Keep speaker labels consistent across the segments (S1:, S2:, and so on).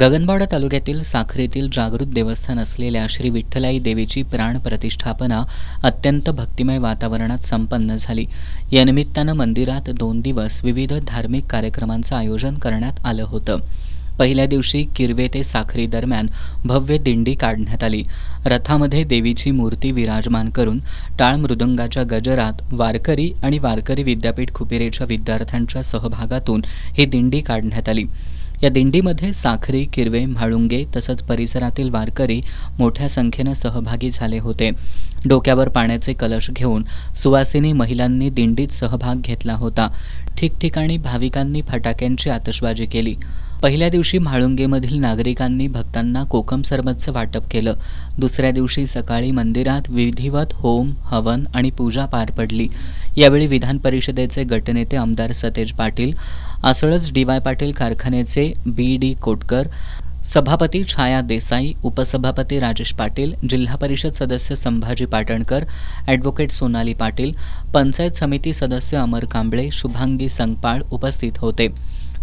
S1: गगनबावडा तालुक्यातील साखरेतील जागृत देवस्थान असलेल्या श्री विठ्ठलाई देवीची प्राण प्रतिष्ठापना अत्यंत भक्तिमय वातावरणात संपन्न झाली। या निमित्तानं मंदिरात 2 दिवस विविध धार्मिक कार्यक्रमांचं आयोजन करण्यात आलं होतं। पहिल्या दिवशी किरवे ते साखरी दरम्यान भव्य दिंडी काढण्यात आली। रथामध्ये देवीची मूर्ती विराजमान करून टाळ मृदंगाच्या गजरात वारकरी आणि वारकरी विद्यापीठ खुपिरेच्या विद्यार्थ्यांच्या सहभागातून ही दिंडी काढण्यात आली। या दिंडीमध्ये साखरी, किरवे, म्हाळुंगे तसंच परिसरातील वारकरी मोठ्या संख्येनं सहभागी झाले होते। डोक्यावर पाण्याचे कलश घेऊन सुवासिनी महिलांनी दिंडीत सहभाग घेतला होता। ठिकठिकाणी भाविकांनी फटाक्यांची आतषबाजी केली। पहिल्या दिवशी म्हाळुंगेमधील नागरिकांनी भक्तांना कोकम सरबतचं वाटप केलं। दुसऱ्या दिवशी सकाळी मंदिरात विधिवत होम, हवन आणि पूजा पार पडली। यावेळी विधान परिषदेचे गटनेते आमदार सतेज पाटील, आसळज डी.वाय. पाटील कारखान्याचे बी.डी. कोटकर, सभापती छाया देसाई, उपसभापती राजेश पाटील, जिल्हा परिषद सदस्य संभाजी पाटणकर, ॲडव्होकेट सोनाली पाटील, पंचायत समिती सदस्य अमर कांबळे, शुभांगी संगपाळ उपस्थित होते।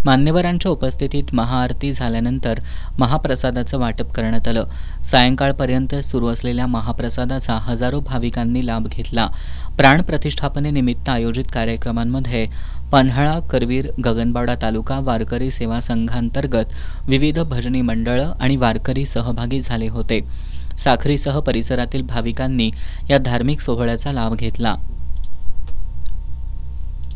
S1: मान्यवरांच्या उपस्थितीत महाआरती झाल्यानंतर महाप्रसादाचं वाटप करण्यात आलं। सायंकाळपर्यंत सुरू असलेल्या महाप्रसादाचा हजारो भाविकांनी लाभ घेतला। प्राण प्रतिष्ठापनेनिमित्त आयोजित कार्यक्रमांमध्ये पन्हाळा, करवीर, गगनबावडा तालुका वारकरी सेवा संघांतर्गत विविध भजनी मंडळं आणि वारकरी सहभागी झाले होते। साखरीसह परिसरातील भाविकांनी या धार्मिक सोहळ्याचा लाभ घेतला।